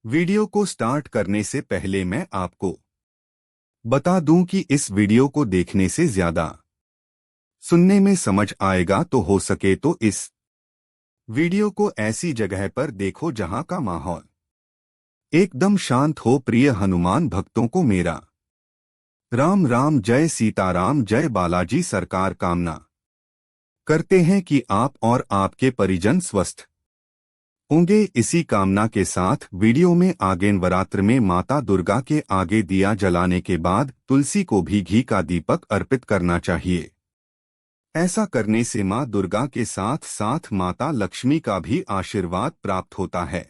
Video को start करने से पहले मैं आपको बता दूं कि इस वीडियो को देखने से ज्यादा सुनने में समझ आएगा, तो हो सके तो इस वीडियो को ऐसी जगह पर देखो जहां का माहौल एकदम शांत हो। प्रिय हनुमान भक्तों को मेरा राम राम, जय सीताराम, जय बालाजी सरकार। कामना करते हैं कि आप और आपके परिजन स्वस्थ होंगे। इसी कामना के साथ वीडियो में आगे नवरात्र में माता दुर्गा के आगे दिया जलाने के बाद तुलसी को भी घी का दीपक अर्पित करना चाहिए। ऐसा करने से मां दुर्गा के साथ साथ माता लक्ष्मी का भी आशीर्वाद प्राप्त होता है।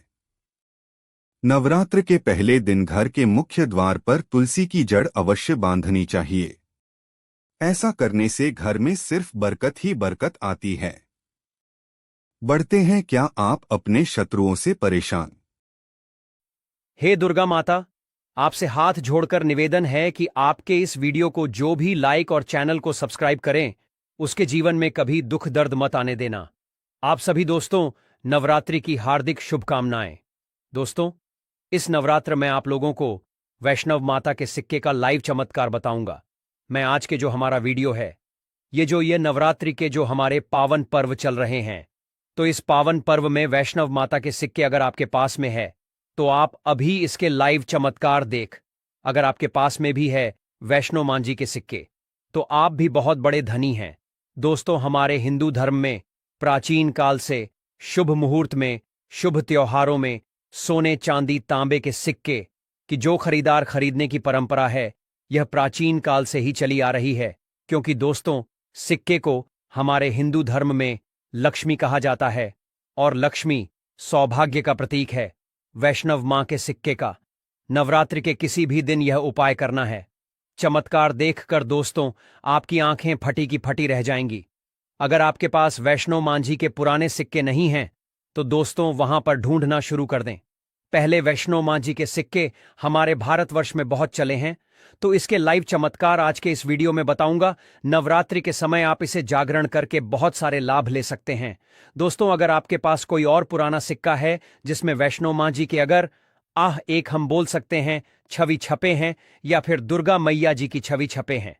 नवरात्र के पहले दिन घर के मुख्य द्वार पर तुलसी की जड़ अवश्य बांधनी चाहिए। ऐसा करने से घर में सिर्फ बरकत ही बरकत आती है। बढ़ते हैं, क्या आप अपने शत्रुओं से परेशान? हे दुर्गा माता, आपसे हाथ जोड़कर निवेदन है कि आपके इस वीडियो को जो भी लाइक और चैनल को सब्सक्राइब करें, उसके जीवन में कभी दुख दर्द मत आने देना। आप सभी दोस्तों, नवरात्रि की हार्दिक शुभकामनाएं। दोस्तों, इस नवरात्र में आप लोगों को वैष्णव माता के सिक्के का लाइव चमत्कार बताऊंगा। मैं आज के जो हमारा वीडियो है, ये नवरात्रि के जो हमारे पावन पर्व चल रहे हैं, तो इस पावन पर्व में वैष्णव माता के सिक्के अगर आपके पास में है तो आप अभी इसके लाइव चमत्कार देख। अगर आपके पास में भी है वैष्णो मां जी के सिक्के, तो आप भी बहुत बड़े धनी हैं। दोस्तों, हमारे हिंदू धर्म में प्राचीन काल से शुभ मुहूर्त में, शुभ त्योहारों में सोने चांदी तांबे के सिक्के की जो खरीदार खरीदने की परंपरा है, यह प्राचीन काल से ही चली आ रही है। क्योंकि दोस्तों, सिक्के को हमारे हिंदू धर्म में लक्ष्मी कहा जाता है और लक्ष्मी सौभाग्य का प्रतीक है। वैष्णव मां के सिक्के का नवरात्रि के किसी भी दिन यह उपाय करना है। चमत्कार देखकर दोस्तों, आपकी आंखें फटी की फटी रह जाएंगी। अगर आपके पास वैष्णो मां जी के पुराने सिक्के नहीं हैं, तो दोस्तों वहां पर ढूंढना शुरू कर दें। पहले वैष्णो मां जी के सिक्के हमारे भारतवर्ष में बहुत चले हैं, तो इसके लाइव चमत्कार आज के इस वीडियो में बताऊंगा। नवरात्रि के समय आप इसे जागरण करके बहुत सारे लाभ ले सकते हैं। दोस्तों, अगर आपके पास कोई और पुराना सिक्का है जिसमें वैष्णो मां जी के अगर एक हम बोल सकते हैं छवि छपे हैं, या फिर दुर्गा मैया जी की छवि छपे हैं,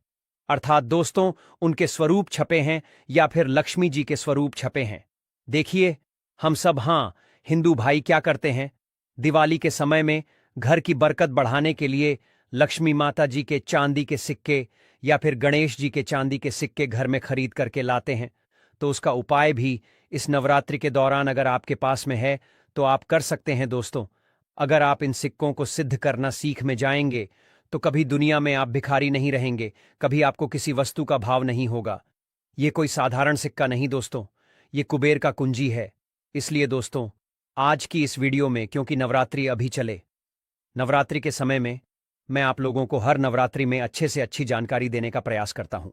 अर्थात दोस्तों उनके स्वरूप छपे हैं, या फिर लक्ष्मी जी के स्वरूप छपे हैं। देखिए, हम सब हिंदू भाई क्या करते हैं, दिवाली के समय में घर की बरकत बढ़ाने के लिए लक्ष्मी माता जी के चांदी के सिक्के या फिर गणेश जी के चांदी के सिक्के घर में खरीद करके लाते हैं। तो उसका उपाय भी इस नवरात्रि के दौरान अगर आपके पास में है तो आप कर सकते हैं। दोस्तों, अगर आप इन सिक्कों को सिद्ध करना सीख में जाएंगे तो कभी दुनिया में आप भिखारी नहीं रहेंगे, कभी आपको किसी वस्तु का भाव नहीं होगा। ये कोई साधारण सिक्का नहीं दोस्तों, ये कुबेर का कुंजी है। इसलिए दोस्तों, आज की इस वीडियो में, क्योंकि नवरात्रि अभी चले, नवरात्रि के समय में मैं आप लोगों को हर नवरात्रि में अच्छे से अच्छी जानकारी देने का प्रयास करता हूं।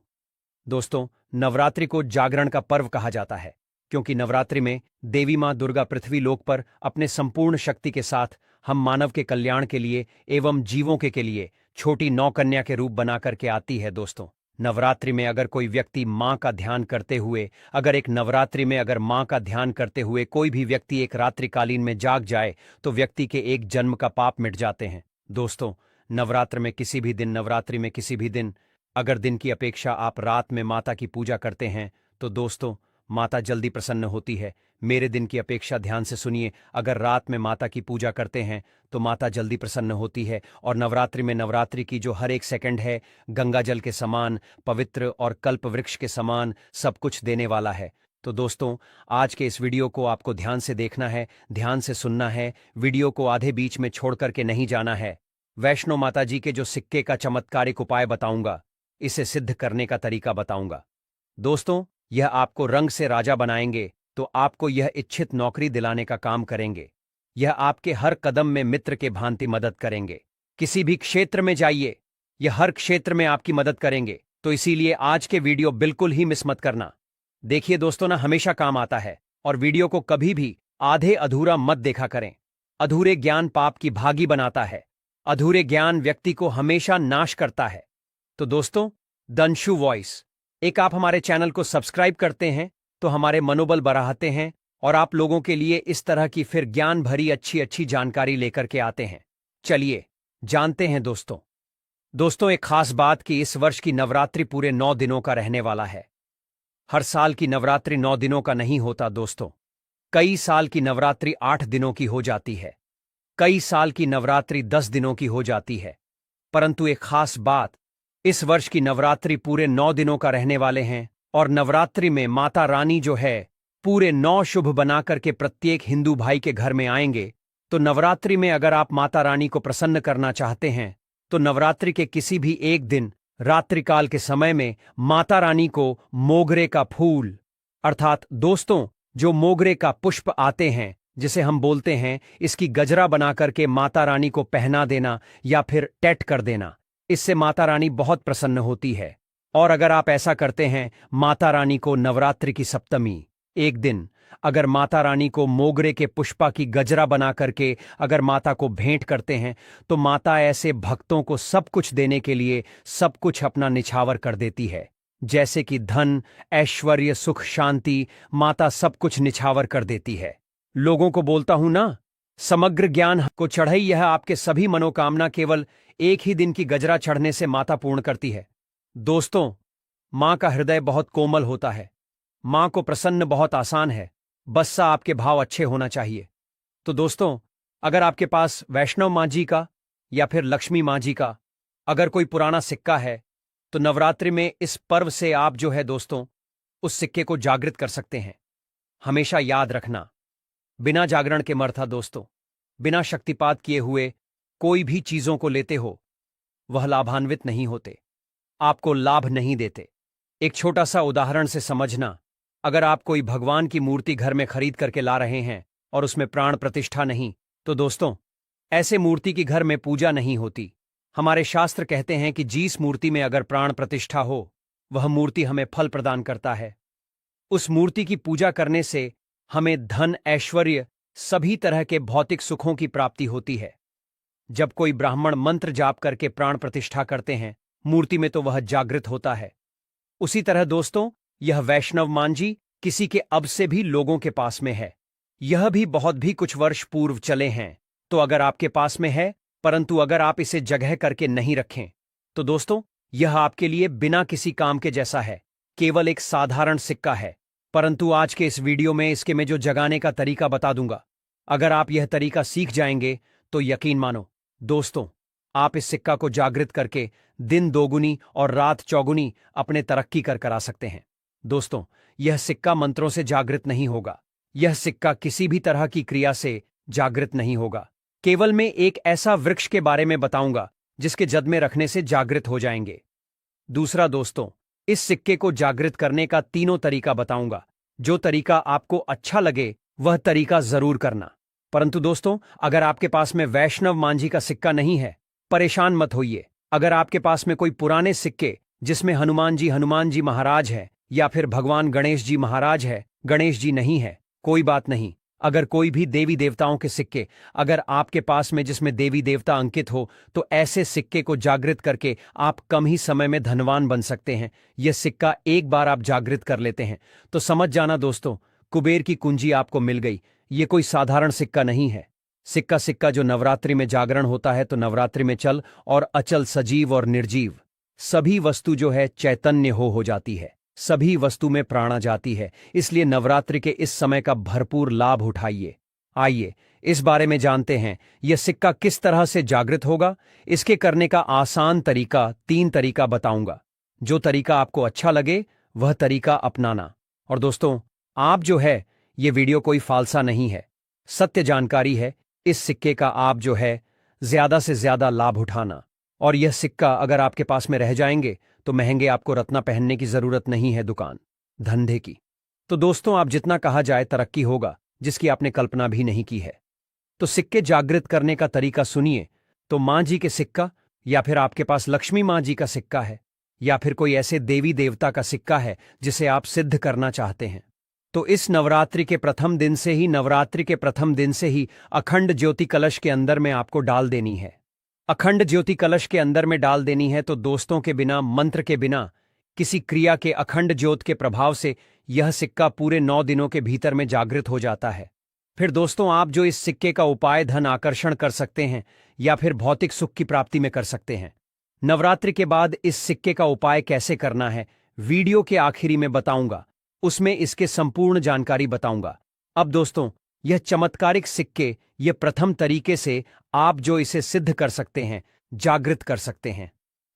दोस्तों, नवरात्रि को जागरण का पर्व कहा जाता है, क्योंकि नवरात्रि में देवी मां दुर्गा पृथ्वी लोक पर अपने संपूर्ण शक्ति के साथ हम मानव के कल्याण के लिए एवं जीवों के लिए छोटी नौकन्या के रूप बना करके आती है। दोस्तों, नवरात्रि में अगर कोई व्यक्ति मां का ध्यान करते हुए, मां का ध्यान करते हुए कोई भी व्यक्ति एक रात्रिकालीन में जाग जाए, तो व्यक्ति के एक जन्म का पाप मिट जाते हैं। दोस्तों, नवरात्रि में किसी भी दिन अगर दिन की अपेक्षा आप रात में माता की पूजा करते हैं, तो दोस्तों माता जल्दी प्रसन्न होती है। मेरे दिन की अपेक्षा ध्यान से सुनिए, अगर रात में माता की पूजा करते हैं तो माता जल्दी प्रसन्न होती है। और नवरात्रि की जो हर एक सेकंड है, गंगा जल के समान पवित्र और कल्प वृक्ष के समान सब कुछ देने वाला है। तो दोस्तों, आज के इस वीडियो को आपको ध्यान से देखना है, ध्यान से सुनना है, वीडियो को आधे बीच में छोड़ करके नहीं जाना है। वैष्णो माता जी के जो सिक्के का चमत्कारिक उपाय बताऊंगा, इसे सिद्ध करने का तरीका बताऊंगा। दोस्तों, यह आपको रंग से राजा बनाएंगे, तो आपको यह इच्छित नौकरी दिलाने का काम करेंगे। यह आपके हर कदम में मित्र के भांति मदद करेंगे। किसी भी क्षेत्र में जाइए, यह हर क्षेत्र में आपकी मदद करेंगे। तो इसीलिए आज के वीडियो बिल्कुल ही मिस मत करना। देखिए दोस्तों, ना हमेशा काम आता है, और वीडियो को कभी भी आधे अधूरा मत देखा करें। अधूरे ज्ञान पाप की भागी बनाता है, अधूरे ज्ञान व्यक्ति को हमेशा नाश करता है। तो दोस्तों, दंशु वॉइस, एक आप हमारे चैनल को सब्सक्राइब करते हैं तो हमारे मनोबल बढ़ाते हैं, और आप लोगों के लिए इस तरह की फिर ज्ञान भरी अच्छी अच्छी जानकारी लेकर के आते हैं। चलिए जानते हैं दोस्तों। दोस्तों, एक खास बात कि इस वर्ष की नवरात्रि पूरे 9 दिनों का रहने वाला है। हर साल की नवरात्रि 9 दिनों का नहीं होता दोस्तों। कई साल की नवरात्रि 8 दिनों की हो जाती है, कई साल की नवरात्रि 10 दिनों की हो जाती है। परंतु एक खास बात, इस वर्ष की नवरात्रि पूरे 9 दिनों का रहने वाले हैं। और नवरात्रि में माता रानी जो है पूरे 9 शुभ बनाकर के प्रत्येक हिंदू भाई के घर में आएंगे। तो नवरात्रि में अगर आप माता रानी को प्रसन्न करना चाहते हैं तो नवरात्रि के किसी भी एक दिन रात्रिकाल के समय में माता रानी को मोगरे का फूल अर्थात दोस्तों जो मोगरे का पुष्प आते हैं जिसे हम बोलते हैं, इसकी गजरा बना करके माता रानी को पहना देना या फिर टैट कर देना। इससे माता रानी बहुत प्रसन्न होती है। और अगर आप ऐसा करते हैं, माता रानी को नवरात्रि की सप्तमी एक दिन अगर माता रानी को मोगरे के पुष्पा की गजरा बना करके अगर माता को भेंट करते हैं तो माता ऐसे भक्तों को सब कुछ देने के लिए सब कुछ अपना निछावर कर देती है। जैसे कि धन, ऐश्वर्य, सुख, शांति, माता सब कुछ निछावर कर देती है। लोगों को बोलता हूं ना, समग्र ज्ञान को चढ़ाई यह आपके सभी मनोकामना केवल एक ही दिन की गजरा चढ़ने से माता पूर्ण करती है। दोस्तों, मां का हृदय बहुत कोमल होता है। मां को प्रसन्न बहुत आसान है, बस सा आपके भाव अच्छे होना चाहिए। तो दोस्तों, अगर आपके पास वैष्णव मां जी का या फिर लक्ष्मी मां जी का अगर कोई पुराना सिक्का है तो नवरात्रि में इस पर्व से आप जो है दोस्तों उस सिक्के को जागृत कर सकते हैं। हमेशा याद रखना, बिना जागरण के मर्था दोस्तों, बिना शक्तिपात किए हुए कोई भी चीजों को लेते हो वह लाभान्वित नहीं होते, आपको लाभ नहीं देते। एक छोटा सा उदाहरण से समझना, अगर आप कोई भगवान की मूर्ति घर में खरीद करके ला रहे हैं और उसमें प्राण प्रतिष्ठा नहीं, तो दोस्तों ऐसे मूर्ति की घर में पूजा नहीं होती। हमारे शास्त्र कहते हैं कि जिस मूर्ति में अगर प्राण प्रतिष्ठा हो वह मूर्ति हमें फल प्रदान करता है। उस मूर्ति की पूजा करने से हमें धन, ऐश्वर्य, सभी तरह के भौतिक सुखों की प्राप्ति होती है। जब कोई ब्राह्मण मंत्र जाप करके प्राण प्रतिष्ठा करते हैं मूर्ति में तो वह जागृत होता है। उसी तरह दोस्तों यह वैष्णव मां जी किसी के अब से भी लोगों के पास में है। यह भी बहुत भी कुछ वर्ष पूर्व चले हैं। तो अगर आपके पास में है, परंतु अगर आप इसे जगह करके नहीं रखें तो दोस्तों यह आपके लिए बिना किसी काम के जैसा है, केवल एक साधारण सिक्का है। परंतु आज के इस वीडियो में इसके मैं जो जगाने का तरीका बता दूंगा, अगर आप यह तरीका सीख जाएंगे तो यकीन मानो दोस्तों, आप इस सिक्का को जागृत करके दिन दोगुनी और रात चौगुनी अपने तरक्की कर करा सकते हैं। दोस्तों, यह सिक्का मंत्रों से जागृत नहीं होगा, यह सिक्का किसी भी तरह की क्रिया से जागृत नहीं होगा। केवल मैं एक ऐसा वृक्ष के बारे में बताऊंगा जिसके जद में रखने से जागृत हो जाएंगे। दूसरा दोस्तों, इस सिक्के को जागृत करने का तीनों तरीका बताऊंगा। जो तरीका आपको अच्छा लगे वह तरीका जरूर करना। परंतु दोस्तों, अगर आपके पास में वैष्णव मां जी का सिक्का नहीं है, परेशान मत होइए। अगर आपके पास में कोई पुराने सिक्के जिसमें हनुमान जी महाराज है या फिर भगवान गणेश जी महाराज है, गणेश जी नहीं है, कोई बात नहीं। अगर कोई भी देवी देवताओं के सिक्के अगर आपके पास में जिसमें देवी देवता अंकित हो तो ऐसे सिक्के को जागृत करके आप कम ही समय में धनवान बन सकते हैं। यह सिक्का एक बार आप जागृत कर लेते हैं तो समझ जाना दोस्तों, कुबेर की कुंजी आपको मिल गई। ये कोई साधारण सिक्का नहीं है। सिक्का जो नवरात्रि में जागरण होता है तो नवरात्रि में चल और अचल, सजीव और निर्जीव सभी वस्तु जो है चैतन्य हो जाती है, सभी वस्तु में प्राण आ जाती है। इसलिए नवरात्रि के इस समय का भरपूर लाभ उठाइए। आइए इस बारे में जानते हैं यह सिक्का किस तरह से जागृत होगा। इसके करने का आसान तरीका 3 तरीका बताऊंगा। जो तरीका आपको अच्छा लगे वह तरीका अपनाना। और दोस्तों, आप जो है ये वीडियो कोई फालसा नहीं है, सत्य जानकारी है। इस सिक्के का आप जो है ज्यादा से ज्यादा लाभ उठाना। और यह सिक्का अगर आपके पास में रह जाएंगे तो महंगे आपको रत्ना पहनने की जरूरत नहीं है दुकान धंधे की। तो दोस्तों, आप जितना कहा जाए तरक्की होगा जिसकी आपने कल्पना भी नहीं की है। तो सिक्के जागृत करने का तरीका सुनिए। तो मां जी के सिक्का या फिर आपके पास लक्ष्मी मां जी का सिक्का है या फिर कोई ऐसे देवी देवता का सिक्का है जिसे आप सिद्ध करना चाहते हैं, तो इस नवरात्रि के प्रथम दिन से ही अखंड ज्योति कलश के अंदर में आपको डाल देनी है। अखंड ज्योति कलश के अंदर में डाल देनी है। तो दोस्तों के बिना, मंत्र के बिना किसी क्रिया के अखंड ज्योत के प्रभाव से यह सिक्का पूरे 9 दिनों के भीतर में जागृत हो जाता है। फिर दोस्तों, आप जो इस सिक्के का उपाय धन आकर्षण कर सकते हैं या फिर भौतिक सुख की प्राप्ति में कर सकते हैं। नवरात्रि के बाद इस सिक्के का उपाय कैसे करना है, वीडियो के आखिरी में बताऊंगा। उसमें इसके संपूर्ण जानकारी बताऊंगा। अब दोस्तों, यह चमत्कारिक सिक्के, ये प्रथम तरीके से आप जो इसे सिद्ध कर सकते हैं, जागृत कर सकते हैं।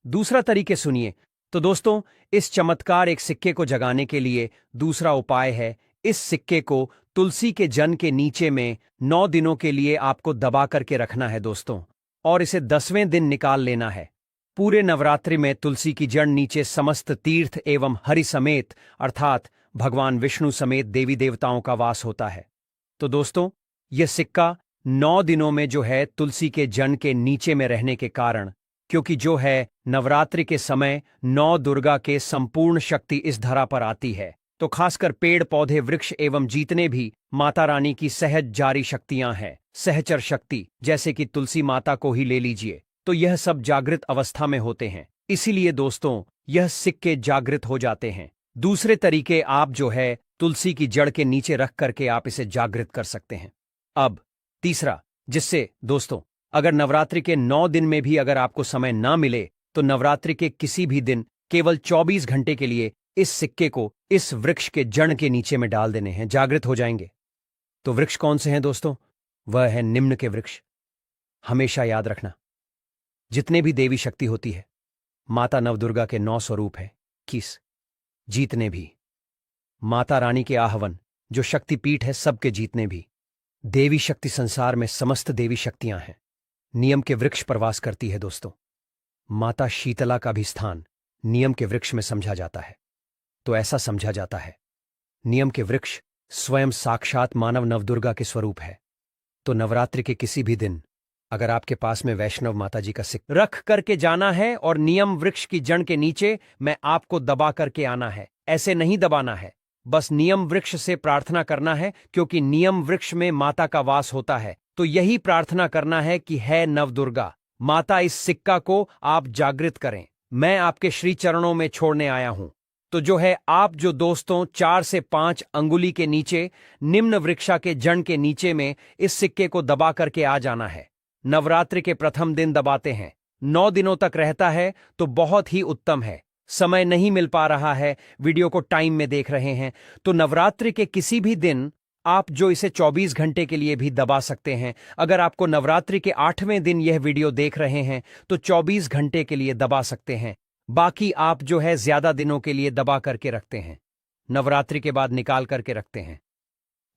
दूसरा तरीके सुनिए। तो दोस्तों, इस चमत्कार एक सिक्के को जगाने के लिए दूसरा उपाय है, इस सिक्के को तुलसी के जन के नीचे में 9 दिनों के लिए आपको दबा करके रखना है दोस्तों, और इसे 10वें दिन निकाल लेना है। पूरे नवरात्रि में तुलसी की जड़ नीचे समस्त तीर्थ एवं हरि समेत अर्थात भगवान विष्णु समेत देवी देवताओं का वास होता है। तो दोस्तों, यह सिक्का 9 दिनों में जो है तुलसी के जन के नीचे में रहने के कारण, क्योंकि जो है नवरात्रि के समय 9 दुर्गा के संपूर्ण शक्ति इस धरा पर आती है, तो खासकर पेड़ पौधे वृक्ष एवं जितने भी माता रानी की सहज जारी शक्तियां हैं, सहचर शक्ति, जैसे कि तुलसी माता को ही ले लीजिए, तो यह सब जागृत अवस्था में होते हैं। इसीलिए दोस्तों, यह सिक्के जागृत हो जाते हैं। दूसरे तरीके आप जो है तुलसी की जड़ के नीचे रख करके आप इसे जागृत कर सकते हैं। अब तीसरा, जिससे दोस्तों, अगर नवरात्रि के 9 दिन में भी अगर आपको समय ना मिले तो नवरात्रि के किसी भी दिन केवल 24 घंटे के लिए इस सिक्के को इस वृक्ष के जड़ के नीचे में डाल देने हैं, जागृत हो जाएंगे। तो वृक्ष कौन से हैं दोस्तों? वह है निम्न के वृक्ष। हमेशा याद रखना, जितने भी देवी शक्ति होती है, माता नवदुर्गा के 9 स्वरूप हैं, किस जीतने भी माता रानी के आहवन जो शक्तिपीठ है, सबके जीतने भी देवी शक्ति संसार में समस्त देवी शक्तियां हैं, नियम के वृक्ष पर वास करती है दोस्तों। माता शीतला का भी स्थान नियम के वृक्ष में समझा जाता है। तो ऐसा समझा जाता है, नियम के वृक्ष स्वयं साक्षात मानव नवदुर्गा के स्वरूप है। तो नवरात्रि के किसी भी दिन अगर आपके पास में वैष्णव माता जी का सिक्का रख करके जाना है और नियम वृक्ष की जड़ के नीचे मैं आपको दबा करके आना है। ऐसे नहीं दबाना है, बस नियम वृक्ष से प्रार्थना करना है, क्योंकि नियम वृक्ष में माता का वास होता है। तो यही प्रार्थना करना है कि है नवदुर्गा माता, इस सिक्का को आप जागृत करें, मैं आपके श्री चरणों में छोड़ने आया हूं। तो जो है आप जो दोस्तों 4 से 5 अंगुली के नीचे निम्न वृक्षा के जड़ के नीचे में इस सिक्के को दबा करके आ जाना है। नवरात्रि के प्रथम दिन दबाते हैं, 9 दिनों तक रहता है तो बहुत ही उत्तम है। समय नहीं मिल पा रहा है, वीडियो को टाइम में देख रहे हैं, तो नवरात्रि के किसी भी दिन आप जो इसे 24 घंटे के लिए भी दबा सकते हैं। अगर आपको नवरात्रि के 8वें दिन यह वीडियो देख रहे हैं तो 24 घंटे के लिए दबा सकते हैं। बाकी आप जो है ज्यादा दिनों के लिए दबा करके रखते हैं, नवरात्रि के बाद निकाल करके रखते हैं,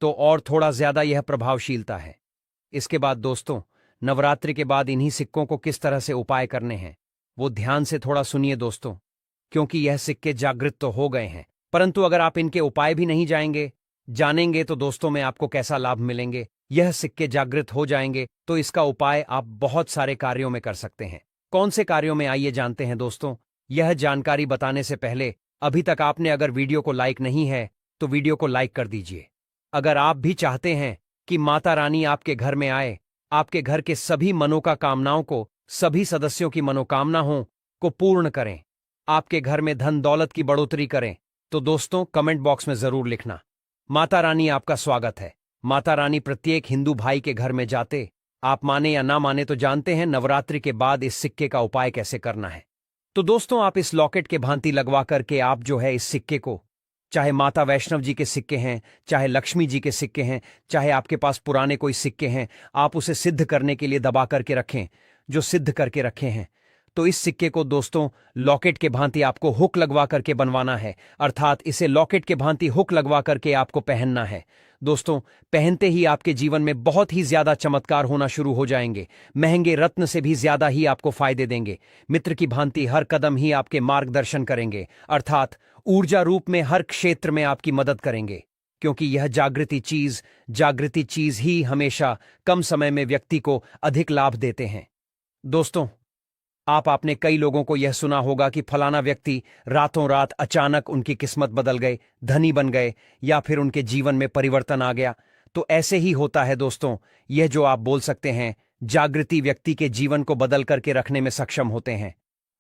तो और थोड़ा ज्यादा यह प्रभावशीलता है। इसके बाद दोस्तों, नवरात्रि के बाद इन्हीं सिक्कों को किस तरह से उपाय करने हैं वो ध्यान से थोड़ा सुनिए दोस्तों, क्योंकि यह सिक्के जागृत तो हो गए हैं, परंतु अगर आप इनके उपाय भी नहीं जानेंगे तो दोस्तों में आपको कैसा लाभ मिलेंगे। यह सिक्के जागृत हो जाएंगे तो इसका उपाय आप बहुत सारे कार्यों में कर सकते हैं। कौन से कार्यों में, आइए जानते हैं दोस्तों। यह जानकारी बताने से पहले अभी तक आपने अगर वीडियो को लाइक नहीं है तो वीडियो को लाइक कर दीजिए। अगर आप भी चाहते हैं कि माता रानी आपके घर में आए, आपके घर के सभी मनोकामनाओं को, सभी सदस्यों की मनोकामनाओं को पूर्ण करें, आपके घर में धन दौलत की बढ़ोतरी करें, तो दोस्तों कमेंट बॉक्स में जरूर लिखना, माता रानी आपका स्वागत है। माता रानी प्रत्येक हिंदू भाई के घर में जाते, आप माने या ना माने तो जानते हैं नवरात्रि के बाद इस सिक्के का उपाय कैसे करना है। तो दोस्तों, आप इस लॉकेट के भांति लगवा करके आप जो है इस सिक्के को, चाहे माता वैष्णव जी के सिक्के हैं, चाहे लक्ष्मी जी के सिक्के हैं, चाहे आपके पास पुराने कोई सिक्के हैं, आप उसे सिद्ध करने के लिए दबा करके रखें। जो सिद्ध करके रखे हैं तो इस सिक्के को दोस्तों लॉकेट के भांति आपको हुक लगवा करके बनवाना है, अर्थात इसे लॉकेट के भांति हुक लगवा करके आपको पहनना है। दोस्तों, पहनते ही आपके जीवन में बहुत ही ज्यादा चमत्कार होना शुरू हो जाएंगे। महंगे रत्न से भी ज्यादा ही आपको फायदे देंगे। मित्र की भांति हर कदम ही आपके मार्गदर्शन करेंगे, अर्थात ऊर्जा रूप में हर क्षेत्र में आपकी मदद करेंगे, क्योंकि यह जागृति चीज ही हमेशा कम समय में व्यक्ति को अधिक लाभ देते हैं। दोस्तों, आपने कई लोगों को यह सुना होगा कि फलाना व्यक्ति रातों रात अचानक उनकी किस्मत बदल गए, धनी बन गए, या फिर उनके जीवन में परिवर्तन आ गया। तो ऐसे ही होता है दोस्तों। यह जो आप बोल सकते हैं, जागृति व्यक्ति के जीवन को बदल करके रखने में सक्षम होते हैं।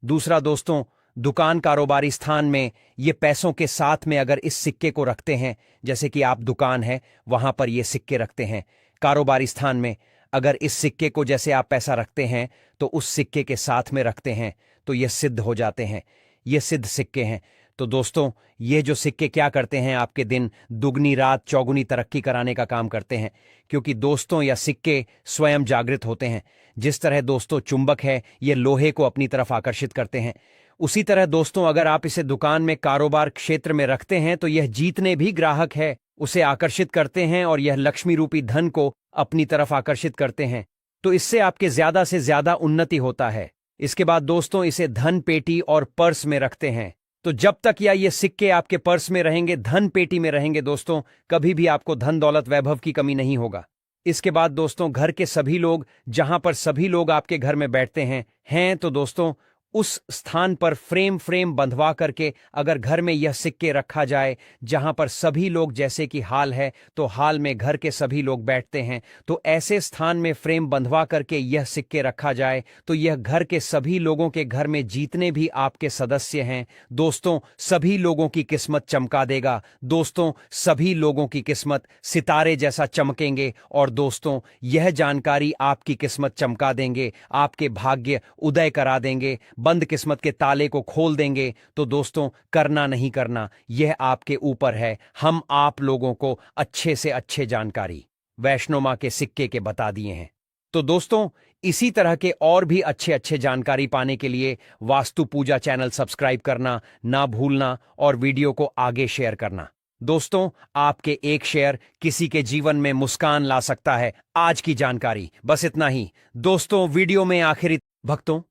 दूसरा दोस्तों, दुकान कारोबारी स्थान में ये पैसों के साथ में अगर इस सिक्के को रखते हैं, जैसे कि आप दुकान है वहां पर ये सिक्के रखते हैं, कारोबारी स्थान में अगर इस सिक्के को जैसे आप पैसा रखते हैं तो उस सिक्के के साथ में रखते हैं तो ये सिद्ध हो जाते हैं, ये सिद्ध सिक्के हैं। तो दोस्तों, ये जो सिक्के क्या करते हैं, आपके दिन दुगनी रात चौगुनी तरक्की कराने का काम करते हैं, क्योंकि दोस्तों या सिक्के स्वयं जागृत होते हैं। जिस तरह दोस्तों चुंबक है ये लोहे को अपनी तरफ आकर्षित करते हैं, उसी तरह दोस्तों अगर आप इसे दुकान में कारोबार क्षेत्र में रखते हैं तो यह जीतने भी ग्राहक है उसे आकर्षित करते हैं और यह लक्ष्मी रूपी धन को अपनी तरफ आकर्षित करते हैं। तो इससे आपके ज्यादा से ज्यादा उन्नति होता है। इसके बाद दोस्तों इसे धन पेटी और पर्स में रखते हैं। तो जब तक या ये सिक्के आपके पर्स में रहेंगे, धन पेटी में रहेंगे दोस्तों, कभी भी आपको धन दौलत वैभव की कमी नहीं होगा। इसके बाद दोस्तों घर के सभी लोग, जहां पर सभी लोग आपके घर में बैठते हैं तो दोस्तों उस स्थान पर फ्रेम बंधवा करके अगर घर में यह सिक्के रखा जाए जहां पर सभी लोग, जैसे कि हाल है तो हाल में घर के सभी लोग बैठते हैं, तो ऐसे स्थान में फ्रेम बंधवा करके यह सिक्के रखा जाए तो यह घर के सभी लोगों के घर में जितने भी आपके सदस्य हैं दोस्तों सभी लोगों की किस्मत चमका देगा। दोस्तों सभी लोगों की किस्मत सितारे जैसा चमकेंगे और दोस्तों यह जानकारी आपकी किस्मत चमका देंगे, आपके भाग्य उदय करा देंगे, बंद किस्मत के ताले को खोल देंगे। तो दोस्तों करना नहीं करना यह आपके ऊपर है। हम आप लोगों को अच्छे से अच्छे जानकारी वैष्णो मां के सिक्के के बता दिए हैं। तो दोस्तों इसी तरह के और भी अच्छे अच्छे जानकारी पाने के लिए वास्तु पूजा चैनल सब्सक्राइब करना ना भूलना और वीडियो को आगे शेयर करना। दोस्तों आपके एक शेयर किसी के जीवन में मुस्कान ला सकता है। आज की जानकारी बस इतना ही दोस्तों। वीडियो में आखिरी भक्तों,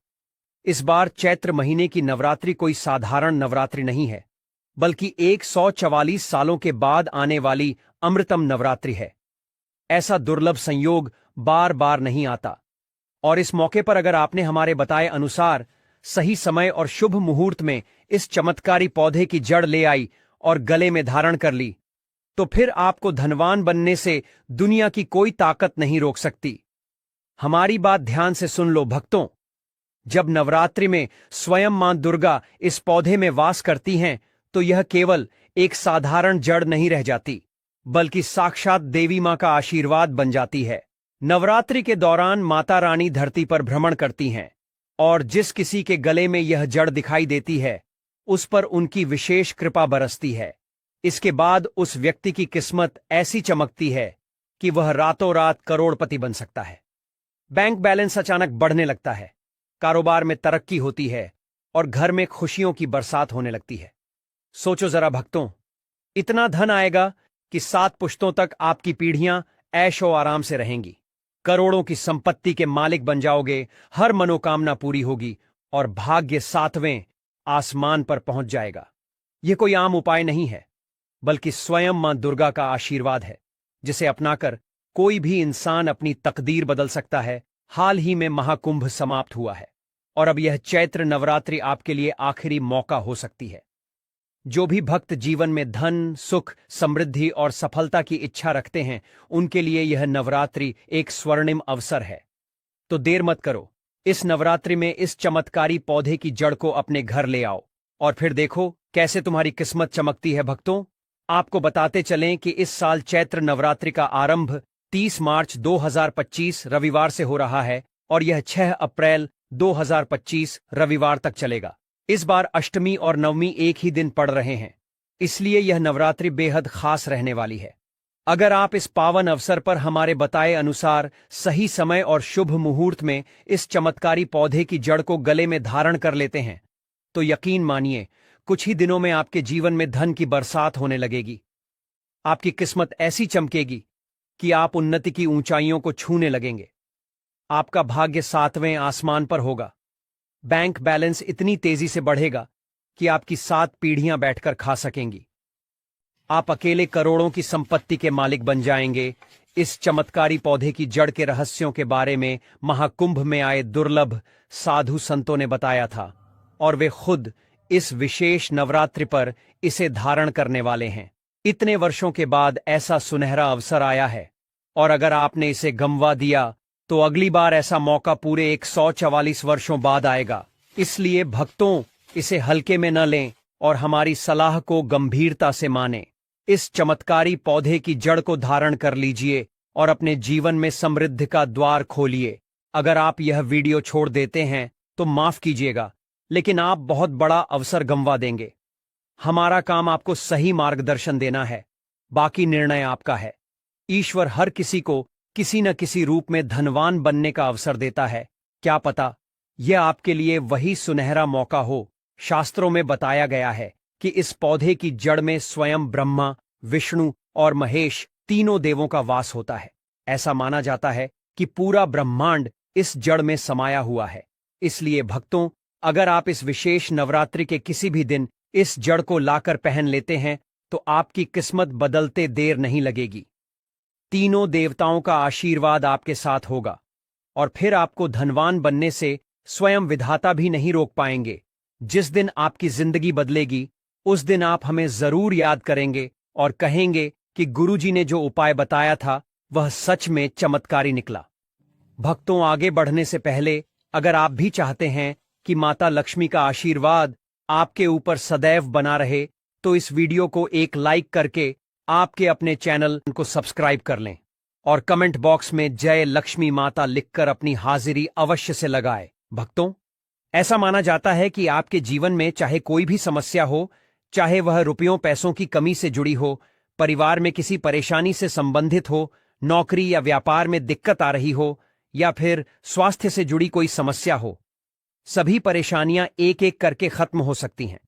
इस बार चैत्र महीने की नवरात्रि कोई साधारण नवरात्रि नहीं है, बल्कि 144 सालों के बाद आने वाली अमृतम नवरात्रि है। ऐसा दुर्लभ संयोग बार बार नहीं आता और इस मौके पर अगर आपने हमारे बताए अनुसार सही समय और शुभ मुहूर्त में इस चमत्कारी पौधे की जड़ ले आई और गले में धारण कर ली, तो फिर आपको धनवान बनने से दुनिया की कोई ताकत नहीं रोक सकती। हमारी बात ध्यान से सुन लो भक्तों, जब नवरात्रि में स्वयं मां दुर्गा इस पौधे में वास करती हैं तो यह केवल एक साधारण जड़ नहीं रह जाती, बल्कि साक्षात देवी मां का आशीर्वाद बन जाती है। नवरात्रि के दौरान माता रानी धरती पर भ्रमण करती हैं और जिस किसी के गले में यह जड़ दिखाई देती है उस पर उनकी विशेष कृपा बरसती है। इसके बाद उस व्यक्ति की किस्मत ऐसी चमकती है कि वह रातों रात करोड़पति बन सकता है। बैंक बैलेंस अचानक बढ़ने लगता है, कारोबार में तरक्की होती है और घर में खुशियों की बरसात होने लगती है। सोचो जरा भक्तों, इतना धन आएगा कि 7 पुश्तों तक आपकी पीढ़ियां ऐशो आराम से रहेंगी, करोड़ों की संपत्ति के मालिक बन जाओगे, हर मनोकामना पूरी होगी और भाग्य 7वें आसमान पर पहुंच जाएगा। यह कोई आम उपाय नहीं है, बल्कि स्वयं मां दुर्गा का आशीर्वाद है, जिसे अपनाकर कोई भी इंसान अपनी तकदीर बदल सकता है। हाल ही में महाकुंभ समाप्त हुआ है और अब यह चैत्र नवरात्रि आपके लिए आखिरी मौका हो सकती है। जो भी भक्त जीवन में धन, सुख, समृद्धि और सफलता की इच्छा रखते हैं, उनके लिए यह नवरात्रि एक स्वर्णिम अवसर है। तो देर मत करो, इस नवरात्रि में इस चमत्कारी पौधे की जड़ को अपने घर ले आओ और फिर देखो कैसे तुम्हारी किस्मत चमकती है। भक्तों, आपको बताते चलें कि इस साल चैत्र नवरात्रि का आरंभ 30 मार्च 2025 रविवार से हो रहा है और यह 6 अप्रैल 2025 रविवार तक चलेगा। इस बार अष्टमी और नवमी एक ही दिन पड़ रहे हैं, इसलिए यह नवरात्रि बेहद खास रहने वाली है। अगर आप इस पावन अवसर पर हमारे बताए अनुसार सही समय और शुभ मुहूर्त में इस चमत्कारी पौधे की जड़ को गले में धारण कर लेते हैं, तो यकीन मानिए कुछ ही दिनों में आपके जीवन में धन की बरसात होने लगेगी। आपकी किस्मत ऐसी चमकेगी कि आप उन्नति की ऊंचाइयों को छूने लगेंगे। आपका भाग्य 7वें आसमान पर होगा। बैंक बैलेंस इतनी तेजी से बढ़ेगा कि आपकी 7 पीढ़ियां बैठकर खा सकेंगी। आप अकेले करोड़ों की संपत्ति के मालिक बन जाएंगे। इस चमत्कारी पौधे की जड़ के रहस्यों के बारे में महाकुंभ में आए दुर्लभ साधु संतों ने बताया था और वे खुद इस विशेष नवरात्रि पर इसे धारण करने वाले हैं। इतने वर्षों के बाद ऐसा सुनहरा अवसर आया है और अगर आपने इसे गंवा दिया तो अगली बार ऐसा मौका पूरे 144 वर्षों बाद आएगा। इसलिए भक्तों, इसे हल्के में न लें और हमारी सलाह को गंभीरता से मानें। इस चमत्कारी पौधे की जड़ को धारण कर लीजिए और अपने जीवन में समृद्धि का द्वार खोलिए। अगर आप यह वीडियो छोड़ देते हैं तो माफ कीजिएगा, लेकिन आप बहुत बड़ा अवसर गंवा देंगे। हमारा काम आपको सही मार्गदर्शन देना है, बाकी निर्णय आपका है। ईश्वर हर किसी को किसी न किसी रूप में धनवान बनने का अवसर देता है। क्या पता यह आपके लिए वही सुनहरा मौका हो। शास्त्रों में बताया गया है कि इस पौधे की जड़ में स्वयं ब्रह्मा, विष्णु और महेश तीनों देवों का वास होता है। ऐसा माना जाता है कि पूरा ब्रह्मांड इस जड़ में समाया हुआ है। इसलिए भक्तों, अगर आप इस विशेष नवरात्रि के किसी भी दिन इस जड़ को लाकर पहन लेते हैं तो आपकी किस्मत बदलते देर नहीं लगेगी। तीनों देवताओं का आशीर्वाद आपके साथ होगा और फिर आपको धनवान बनने से स्वयं विधाता भी नहीं रोक पाएंगे। जिस दिन आपकी जिंदगी बदलेगी उस दिन आप हमें जरूर याद करेंगे और कहेंगे कि गुरुजी ने जो उपाय बताया था वह सच में चमत्कारी निकला। भक्तों, आगे बढ़ने से पहले अगर आप भी चाहते हैं कि माता लक्ष्मी का आशीर्वाद आपके ऊपर सदैव बना रहे तो इस वीडियो को एक लाइक करके आपके अपने चैनल को सब्सक्राइब कर लें और कमेंट बॉक्स में जय लक्ष्मी माता लिखकर अपनी हाजिरी अवश्य से लगाए। भक्तों, ऐसा माना जाता है कि आपके जीवन में चाहे कोई भी समस्या हो, चाहे वह रुपयों पैसों की कमी से जुड़ी हो, परिवार में किसी परेशानी से संबंधित हो, नौकरी या व्यापार में दिक्कत आ रही हो या फिर स्वास्थ्य से जुड़ी कोई समस्या हो, सभी परेशानियां एक एक करके खत्म हो सकती हैं।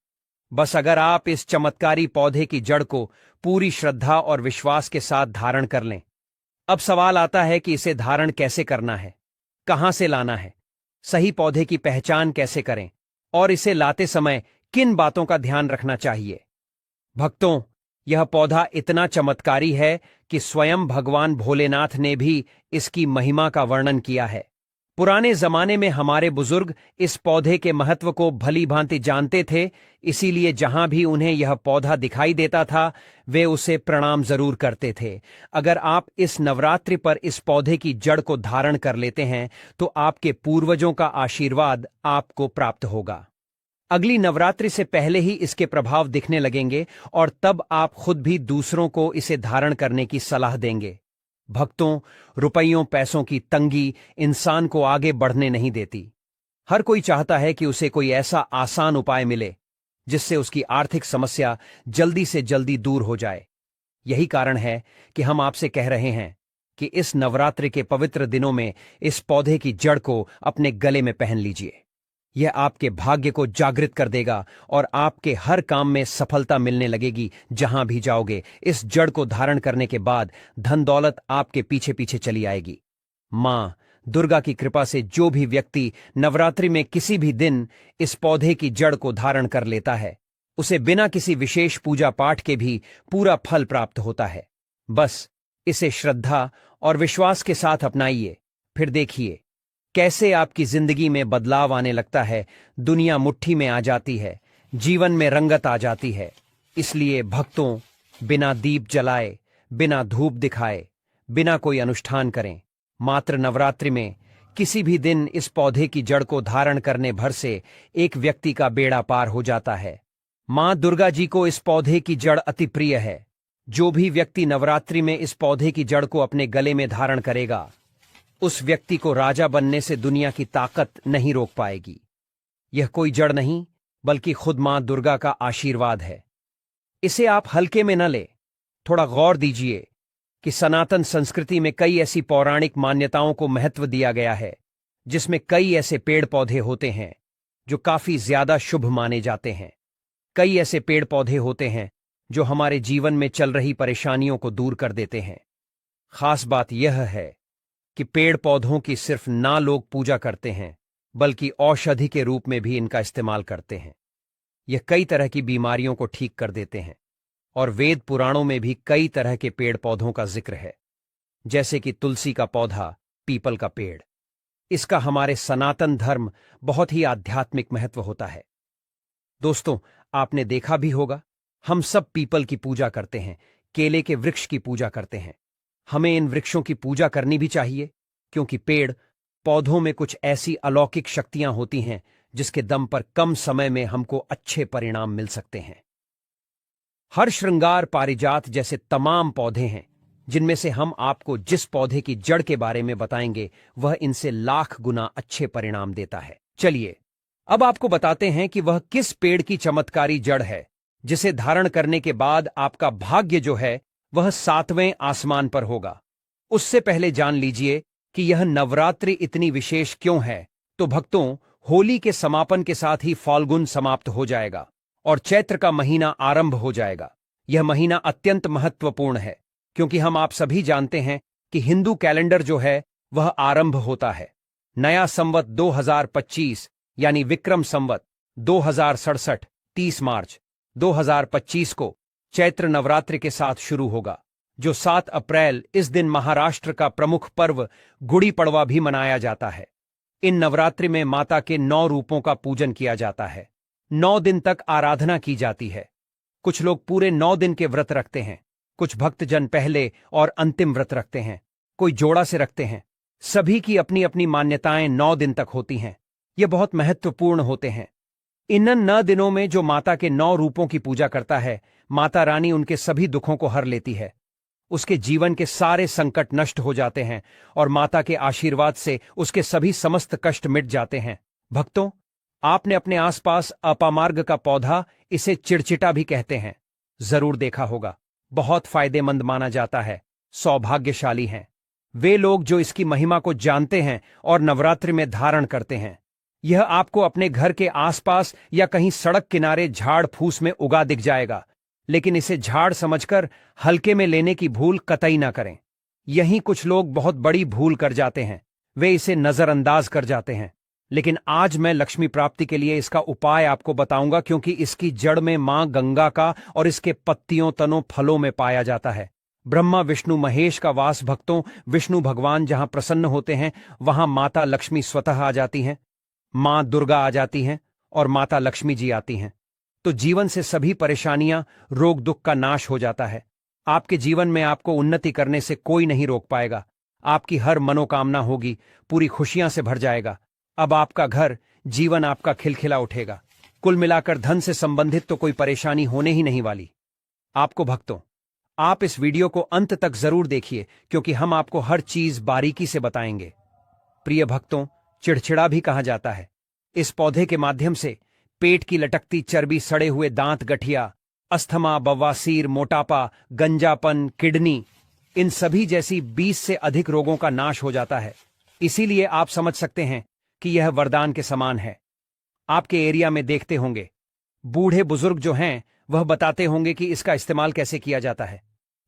बस अगर आप इस चमत्कारी पौधे की जड़ को पूरी श्रद्धा और विश्वास के साथ धारण कर लें। अब सवाल आता है कि इसे धारण कैसे करना है, कहां से लाना है, सही पौधे की पहचान कैसे करें और इसे लाते समय किन बातों का ध्यान रखना चाहिए। भक्तों, यह पौधा इतना चमत्कारी है कि स्वयं भगवान भोलेनाथ ने भी इसकी महिमा का वर्णन किया है। पुराने जमाने में हमारे बुजुर्ग इस पौधे के महत्व को भली भांति जानते थे, इसीलिए जहां भी उन्हें यह पौधा दिखाई देता था वे उसे प्रणाम जरूर करते थे। अगर आप इस नवरात्रि पर इस पौधे की जड़ को धारण कर लेते हैं तो आपके पूर्वजों का आशीर्वाद आपको प्राप्त होगा। अगली नवरात्रि से पहले ही इसके प्रभाव दिखने लगेंगे और तब आप खुद भी दूसरों को इसे धारण करने की सलाह देंगे। भक्तों, रुपयों पैसों की तंगी इंसान को आगे बढ़ने नहीं देती। हर कोई चाहता है कि उसे कोई ऐसा आसान उपाय मिले जिससे उसकी आर्थिक समस्या जल्दी से जल्दी दूर हो जाए। यही कारण है कि हम आपसे कह रहे हैं कि इस नवरात्रि के पवित्र दिनों में इस पौधे की जड़ को अपने गले में पहन लीजिए। यह आपके भाग्य को जागृत कर देगा और आपके हर काम में सफलता मिलने लगेगी। जहां भी जाओगे इस जड़ को धारण करने के बाद धन दौलत आपके पीछे पीछे चली आएगी। मां दुर्गा की कृपा से जो भी व्यक्ति नवरात्रि में किसी भी दिन इस पौधे की जड़ को धारण कर लेता है उसे बिना किसी विशेष पूजा पाठ के भी पूरा फल प्राप्त होता है। बस इसे श्रद्धा और विश्वास के साथ अपनाइए, फिर देखिए कैसे आपकी जिंदगी में बदलाव आने लगता है। दुनिया मुट्ठी में आ जाती है, जीवन में रंगत आ जाती है। इसलिए भक्तों, बिना दीप जलाए, बिना धूप दिखाए, बिना कोई अनुष्ठान करें, मात्र नवरात्रि में किसी भी दिन इस पौधे की जड़ को धारण करने भर से एक व्यक्ति का बेड़ा पार हो जाता है। मां दुर्गा जी को इस पौधे की जड़ अति प्रिय है। जो भी व्यक्ति नवरात्रि में इस पौधे की जड़ को अपने गले में धारण करेगा उस व्यक्ति को राजा बनने से दुनिया की ताकत नहीं रोक पाएगी। यह कोई जड़ नहीं बल्कि खुद मां दुर्गा का आशीर्वाद है। इसे आप हल्के में न ले, थोड़ा गौर दीजिए कि सनातन संस्कृति में कई ऐसी पौराणिक मान्यताओं को महत्व दिया गया है जिसमें कई ऐसे पेड़ पौधे होते हैं जो काफी ज्यादा शुभ माने जाते हैं। कई ऐसे पेड़ पौधे होते हैं जो हमारे जीवन में चल रही परेशानियों को दूर कर देते हैं। खास बात यह है कि पेड़ पौधों की सिर्फ ना लोग पूजा करते हैं बल्कि औषधि के रूप में भी इनका इस्तेमाल करते हैं। यह कई तरह की बीमारियों को ठीक कर देते हैं और वेद पुराणों में भी कई तरह के पेड़ पौधों का जिक्र है, जैसे कि तुलसी का पौधा, पीपल का पेड़। इसका हमारे सनातन धर्म बहुत ही आध्यात्मिक महत्व होता है। दोस्तों, आपने देखा भी होगा, हम सब पीपल की पूजा करते हैं, केले के वृक्ष की पूजा करते हैं। हमें इन वृक्षों की पूजा करनी भी चाहिए क्योंकि पेड़ पौधों में कुछ ऐसी अलौकिक शक्तियां होती हैं जिसके दम पर कम समय में हमको अच्छे परिणाम मिल सकते हैं। हर श्रृंगार पारिजात जैसे तमाम पौधे हैं, जिनमें से हम आपको जिस पौधे की जड़ के बारे में बताएंगे वह इनसे लाख गुना अच्छे परिणाम देता है। चलिए अब आपको बताते हैं कि वह किस पेड़ की चमत्कारी जड़ है जिसे धारण करने के बाद आपका भाग्य जो है वह 7वें आसमान पर होगा। उससे पहले जान लीजिए कि यह नवरात्रि इतनी विशेष क्यों है। तो भक्तों, होली के समापन के साथ ही फाल्गुन समाप्त हो जाएगा और चैत्र का महीना आरंभ हो जाएगा। यह महीना अत्यंत महत्वपूर्ण है क्योंकि हम आप सभी जानते हैं कि हिंदू कैलेंडर जो है वह आरंभ होता है। नया संवत 2025 यानी विक्रम संवत 2067 30 मार्च 2025 को चैत्र नवरात्रि के साथ शुरू होगा, जो 7 अप्रैल इस दिन महाराष्ट्र का प्रमुख पर्व गुड़ी पड़वा भी मनाया जाता है। इन नवरात्रि में माता के 9 रूपों का पूजन किया जाता है। 9 दिन तक आराधना की जाती है। कुछ लोग पूरे 9 दिन के व्रत रखते हैं, कुछ भक्तजन पहले और अंतिम व्रत रखते हैं, कोई जोड़ा से रखते हैं। सभी की अपनी अपनी मान्यताएं 9 दिन तक होती हैं। ये बहुत महत्वपूर्ण होते हैं। इन 9 दिनों में जो माता के 9 रूपों की पूजा करता है, माता रानी उनके सभी दुखों को हर लेती है। उसके जीवन के सारे संकट नष्ट हो जाते हैं और माता के आशीर्वाद से उसके सभी समस्त कष्ट मिट जाते हैं। भक्तों, आपने अपने आसपास अपामार्ग का पौधा, इसे चिड़चिटा भी कहते हैं, जरूर देखा होगा। बहुत फायदेमंद माना जाता है। सौभाग्यशाली हैं वे लोग जो इसकी महिमा को जानते हैं और नवरात्रि में धारण करते हैं। यह आपको अपने घर के आसपास या कहीं सड़क किनारे झाड़ फूस में उगा दिख जाएगा, लेकिन इसे झाड़ समझकर हल्के में लेने की भूल कतई ना करें। यहीं कुछ लोग बहुत बड़ी भूल कर जाते हैं, वे इसे नजरअंदाज कर जाते हैं। लेकिन आज मैं लक्ष्मी प्राप्ति के लिए इसका उपाय आपको बताऊंगा, क्योंकि इसकी जड़ में मां गंगा का और इसके पत्तियों तनों फलों में पाया जाता है ब्रह्मा विष्णु महेश का वास। भक्तों, विष्णु भगवान जहां प्रसन्न होते हैं वहां माता लक्ष्मी स्वतः आ जाती हैं, मां दुर्गा आ जाती हैं और माता लक्ष्मी जी आती हैं। तो जीवन से सभी परेशानियां, रोग दुख का नाश हो जाता है। आपके जीवन में आपको उन्नति करने से कोई नहीं रोक पाएगा। आपकी हर मनोकामना होगी, पूरी खुशियां से भर जाएगा। अब आपका घर, जीवन आपका खिलखिला उठेगा। कुल मिलाकर धन से संबंधित तो कोई परेशानी होने ही नहीं वाली आपको। भक्तों, आप इस वीडियो को अंत तक जरूर देखिए, क्योंकि हम आपको हर चीज बारीकी से बताएंगे। प्रिय भक्तों, चिड़चिड़ा भी कहा जाता है। इस पौधे के माध्यम से पेट की लटकती चर्बी, सड़े हुए दांत, गठिया, अस्थमा, बवासीर, मोटापा, गंजापन, किडनी, इन सभी जैसी 20 से अधिक रोगों का नाश हो जाता है। इसीलिए आप समझ सकते हैं कि यह वरदान के समान है। आपके एरिया में देखते होंगे बूढ़े बुजुर्ग जो हैं वह बताते होंगे कि इसका इस्तेमाल कैसे किया जाता है।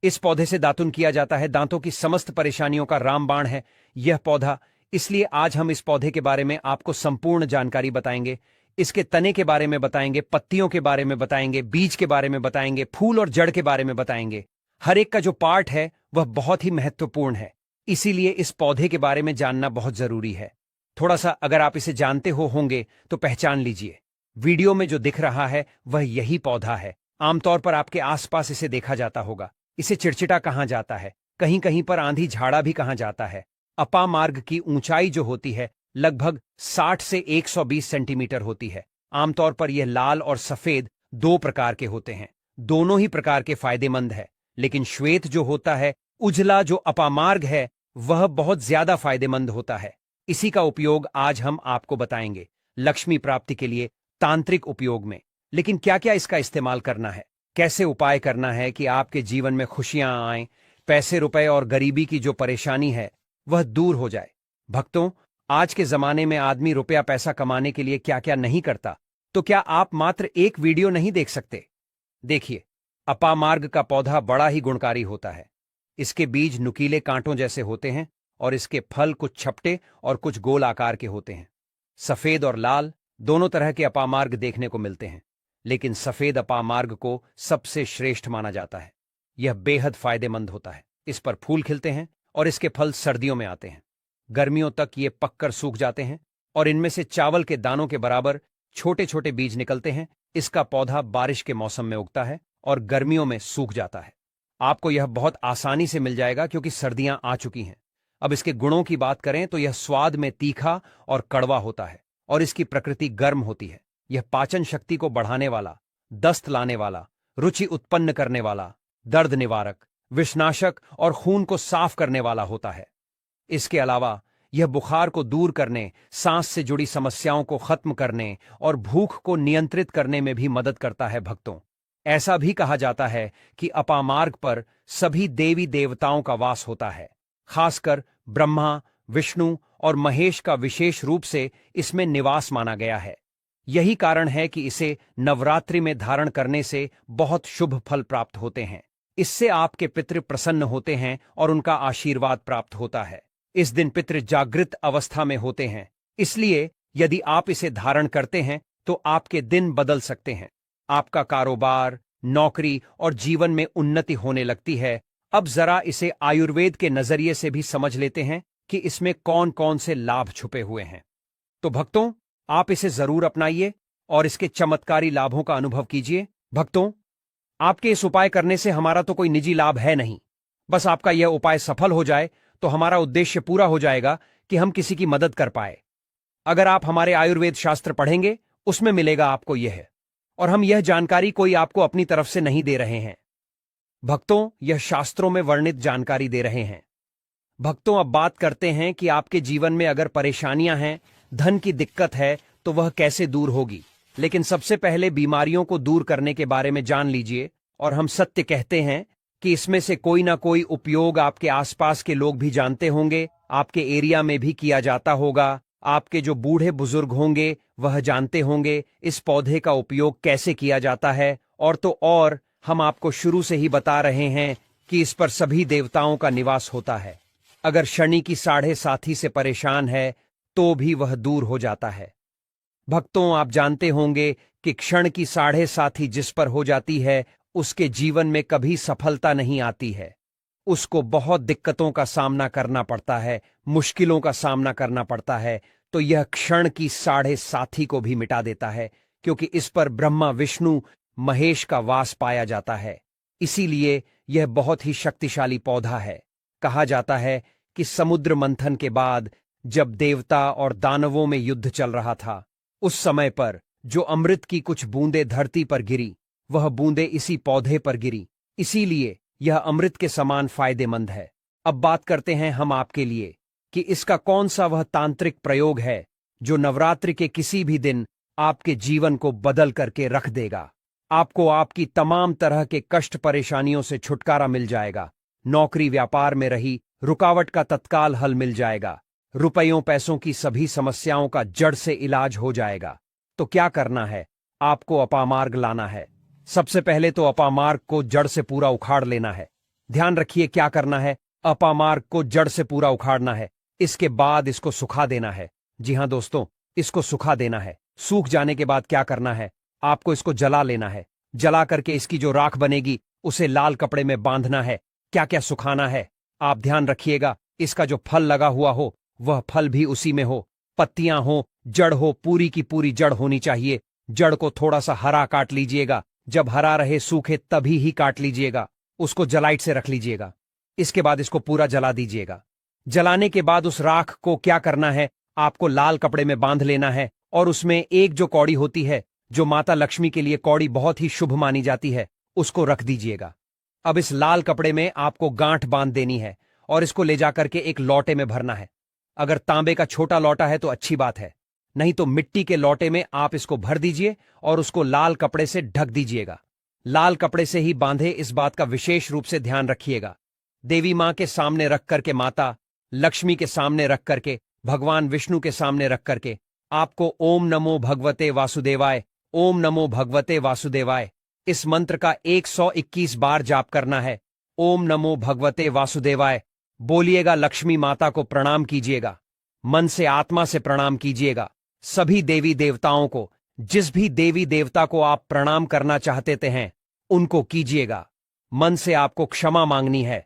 इस पौधे से दातुन किया जाता है। दांतों की समस्त परेशानियों का रामबाण है यह पौधा। इसलिए आज हम इस पौधे के बारे में आपको संपूर्ण जानकारी बताएंगे। इसके तने के बारे में बताएंगे, पत्तियों के बारे में बताएंगे, बीज के बारे में बताएंगे, फूल और जड़ के बारे में बताएंगे। हर एक का जो पार्ट है वह बहुत ही महत्वपूर्ण है। इसीलिए इस पौधे के बारे में जानना बहुत जरूरी है। थोड़ा सा अगर आप इसे जानते होंगे तो पहचान लीजिए। वीडियो में जो दिख रहा है वह यही पौधा है। आमतौर पर आपके आसपास इसे देखा जाता होगा। इसे चिड़चिटा कहा जाता है, कहीं कहीं पर आंधी झाड़ा भी कहा जाता है। अपामार्ग की ऊंचाई जो होती है लगभग 60 से 120 सेंटीमीटर होती है। आमतौर पर यह लाल और सफेद 2 प्रकार के होते हैं। दोनों ही प्रकार के फायदेमंद है, लेकिन श्वेत जो होता है, उजला जो अपामार्ग है, वह बहुत ज्यादा फायदेमंद होता है। इसी का उपयोग आज हम आपको बताएंगे लक्ष्मी प्राप्ति के लिए तांत्रिक उपयोग में। लेकिन क्या क्या इसका इस्तेमाल करना है, कैसे उपाय करना है कि आपके जीवन में खुशियां आएं, पैसे रुपए और गरीबी की जो परेशानी है वह दूर हो जाए। भक्तों, आज के जमाने में आदमी रुपया पैसा कमाने के लिए क्या क्या नहीं करता, तो क्या आप मात्र एक वीडियो नहीं देख सकते? देखिए, अपामार्ग का पौधा बड़ा ही गुणकारी होता है। इसके बीज नुकीले कांटों जैसे होते हैं और इसके फल कुछ छपटे और कुछ गोल आकार के होते हैं। सफेद और लाल दोनों तरह के अपामार्ग देखने को मिलते हैं, लेकिन सफेद अपामार्ग को सबसे श्रेष्ठ माना जाता है। यह बेहद फायदेमंद होता है। इस पर फूल खिलते हैं और इसके फल सर्दियों में आते हैं। गर्मियों तक ये पककर सूख जाते हैं और इनमें से चावल के दानों के बराबर छोटे छोटे बीज निकलते हैं। इसका पौधा बारिश के मौसम में उगता है और गर्मियों में सूख जाता है। आपको यह बहुत आसानी से मिल जाएगा क्योंकि सर्दियां आ चुकी हैं। अब इसके गुणों की बात करें तो यह स्वाद में तीखा और कड़वा होता है और इसकी प्रकृति गर्म होती है। यह पाचन शक्ति को बढ़ाने वाला, दस्त लाने वाला, रुचि उत्पन्न करने वाला, दर्द निवारक, विषनाशक और खून को साफ करने वाला होता है। इसके अलावा यह बुखार को दूर करने, सांस से जुड़ी समस्याओं को खत्म करने और भूख को नियंत्रित करने में भी मदद करता है। भक्तों, ऐसा भी कहा जाता है कि अपामार्ग पर सभी देवी देवताओं का वास होता है। खासकर ब्रह्मा, विष्णु और महेश का विशेष रूप से इसमें निवास माना गया है। यही कारण है कि इसे नवरात्रि में धारण करने से बहुत शुभ फल प्राप्त होते हैं। इससे आपके पितृ प्रसन्न होते हैं और उनका आशीर्वाद प्राप्त होता है। इस दिन पितृ जागृत अवस्था में होते हैं, इसलिए यदि आप इसे धारण करते हैं तो आपके दिन बदल सकते हैं। आपका कारोबार, नौकरी और जीवन में उन्नति होने लगती है। अब जरा इसे आयुर्वेद के नजरिए से भी समझ लेते हैं कि इसमें कौन कौन से लाभ छुपे हुए हैं। तो भक्तों, आप इसे जरूर अपनाइए और इसके चमत्कारी लाभों का अनुभव कीजिए। भक्तों, आपके इस उपाय करने से हमारा तो कोई निजी लाभ है नहीं, बस आपका यह उपाय सफल हो जाए तो हमारा उद्देश्य पूरा हो जाएगा कि हम किसी की मदद कर पाए। अगर आप हमारे आयुर्वेद शास्त्र पढ़ेंगे, उसमें मिलेगा आपको यह, और हम यह जानकारी कोई आपको अपनी तरफ से नहीं दे रहे हैं। भक्तों, यह शास्त्रों में वर्णित जानकारी दे रहे हैं। भक्तों, अब बात करते हैं कि आपके जीवन में अगर परेशानियां हैं, धन की दिक्कत है, तो वह कैसे दूर होगी। लेकिन सबसे पहले बीमारियों को दूर करने के बारे में जान लीजिए। और हम सत्य कहते हैं कि इसमें से कोई ना कोई उपयोग आपके आसपास के लोग भी जानते होंगे, आपके एरिया में भी किया जाता होगा। आपके जो बूढ़े बुजुर्ग होंगे वह जानते होंगे इस पौधे का उपयोग कैसे किया जाता है। और तो और हम आपको शुरू से ही बता रहे हैं कि इस पर सभी देवताओं का निवास होता है। अगर शनि की साढ़े साथी से परेशान है तो भी वह दूर हो जाता है। भक्तों, आप जानते होंगे कि क्षण की साढ़े साथी जिस पर हो जाती है, उसके जीवन में कभी सफलता नहीं आती है। उसको बहुत दिक्कतों का सामना करना पड़ता है, मुश्किलों का सामना करना पड़ता है। तो यह क्षण की साढ़े साथी को भी मिटा देता है, क्योंकि इस पर ब्रह्मा, विष्णु, महेश का वास पाया जाता है। इसीलिए यह बहुत ही शक्तिशाली पौधा है। कहा जाता है कि समुद्र मंथन के बाद जब देवता और दानवों में युद्ध चल रहा था, उस समय पर जो अमृत की कुछ बूंदें धरती पर गिरी, वह बूंदें इसी पौधे पर गिरी। इसीलिए यह अमृत के समान फायदेमंद है। अब बात करते हैं हम आपके लिए कि इसका कौन सा वह तांत्रिक प्रयोग है जो नवरात्रि के किसी भी दिन आपके जीवन को बदल करके रख देगा। आपको आपकी तमाम तरह के कष्ट परेशानियों से छुटकारा मिल जाएगा। नौकरी व्यापार में रही रुकावट का तत्काल हल मिल जाएगा। रुपयों पैसों की सभी समस्याओं का जड़ से इलाज हो जाएगा। तो क्या करना है? आपको अपामार्ग लाना है। सबसे पहले तो अपामार्ग को जड़ से पूरा उखाड़ लेना है। ध्यान रखिए क्या करना है, अपामार्ग को जड़ से पूरा उखाड़ना है। इसके बाद इसको सुखा देना है। जी हां दोस्तों, इसको सुखा देना है। सूख जाने के बाद क्या करना है, आपको इसको जला लेना है। जला करके इसकी जो राख बनेगी उसे लाल कपड़े में बांधना है। क्या क्या सुखाना है आप ध्यान रखिएगा। इसका जो फल लगा हुआ हो वह फल भी उसी में हो, पत्तियां हो, जड़ हो, पूरी की पूरी जड़ होनी चाहिए। जड़ को थोड़ा सा हरा काट लीजिएगा, जब हरा रहे सूखे तभी ही काट लीजिएगा। उसको जलाइट से रख लीजिएगा। इसके बाद इसको पूरा जला दीजिएगा। जलाने के बाद उस राख को क्या करना है, आपको लाल कपड़े में बांध लेना है और उसमें एक जो कौड़ी होती है, जो माता लक्ष्मी के लिए कौड़ी बहुत ही शुभ मानी जाती है, उसको रख दीजिएगा। अब इस लाल कपड़े में आपको गांठ बांध देनी है और इसको ले जाकर के एक लोटे में भरना है। अगर तांबे का छोटा लोटा है तो अच्छी बात है, नहीं तो मिट्टी के लोटे में आप इसको भर दीजिए और उसको लाल कपड़े से ढक दीजिएगा। लाल कपड़े से ही बांधे, इस बात का विशेष रूप से ध्यान रखिएगा। देवी मां के सामने रख करके, माता लक्ष्मी के सामने रख करके, भगवान विष्णु के सामने रख करके आपको ओम नमो भगवते वासुदेवाय, ओम नमो भगवते वासुदेवाय इस मंत्र का 121 बार जाप करना है। ओम नमो भगवते वासुदेवाय बोलिएगा, लक्ष्मी माता को प्रणाम कीजिएगा, मन से आत्मा से प्रणाम कीजिएगा। सभी देवी देवताओं को, जिस भी देवी देवता को आप प्रणाम करना चाहते हैं उनको कीजिएगा। मन से आपको क्षमा मांगनी है।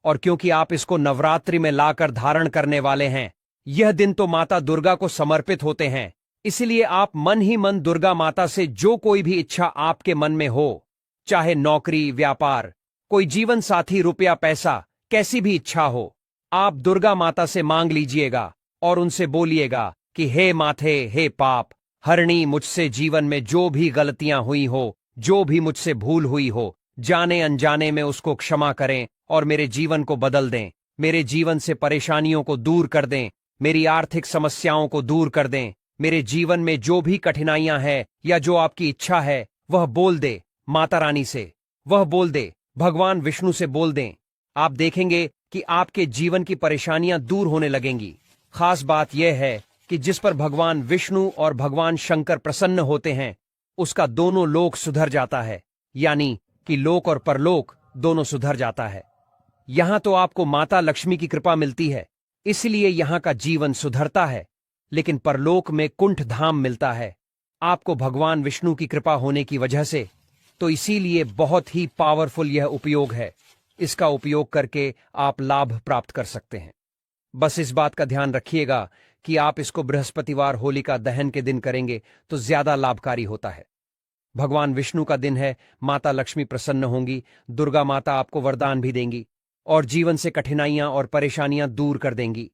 और क्योंकि आप इसको नवरात्रि में लाकर धारण करने वाले हैं, यह दिन तो माता दुर्गा को समर्पित होते हैं, इसलिए आप मन ही मन दुर्गा माता से जो कोई भी इच्छा आपके मन में हो, चाहे नौकरी, व्यापार, कोई जीवन साथी, रुपया, पैसा, कैसी भी इच्छा हो, आप दुर्गा माता से मांग लीजिएगा और उनसे बोलिएगा कि हे माथे, हे पाप हरणी, मुझसे जीवन में जो भी गलतियां हुई हो, जो भी मुझसे भूल हुई हो, जाने अनजाने में उसको क्षमा करें और मेरे जीवन को बदल दें, मेरे जीवन से परेशानियों को दूर कर दें, मेरी आर्थिक समस्याओं को दूर कर दें, मेरे जीवन में जो भी कठिनाइयां हैं या जो आपकी इच्छा है वह बोल दे माता रानी से, वह बोल दे भगवान विष्णु से बोल दें। आप देखेंगे कि आपके जीवन की परेशानियां दूर होने लगेंगी। खास बात यह है कि जिस पर भगवान विष्णु और भगवान शंकर प्रसन्न होते हैं उसका दोनों लोक सुधर जाता है, यानी कि लोक और परलोक दोनों सुधर जाता है। यहां तो आपको माता लक्ष्मी की कृपा मिलती है, इसलिए यहां का जीवन सुधरता है, लेकिन परलोक में कुंठ धाम मिलता है आपको भगवान विष्णु की कृपा होने की वजह से। तो इसीलिए बहुत ही पावरफुल यह उपयोग है, इसका उपयोग करके आप लाभ प्राप्त कर सकते हैं। बस इस बात का ध्यान रखिएगा कि आप इसको बृहस्पतिवार होलिका दहन के दिन करेंगे तो ज्यादा लाभकारी होता है। भगवान विष्णु का दिन है, माता लक्ष्मी प्रसन्न होंगी, दुर्गा माता आपको वरदान भी देंगी और जीवन से कठिनाइयां और परेशानियां दूर कर देंगी।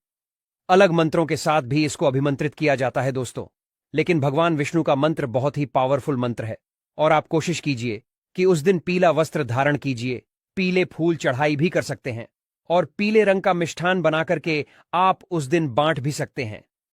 अलग मंत्रों के साथ भी इसको अभिमंत्रित किया जाता है दोस्तों, लेकिन भगवान विष्णु का मंत्र बहुत ही पावरफुल मंत्र है और आप कोशिश कीजिए कि उस दिन पीला वस्त्र धारण कीजिए, पीले फूल चढ़ाई भी कर सकते हैं और पीले रंग का मिष्ठान बना करके आप उस दिन बांट भी सकते हैं।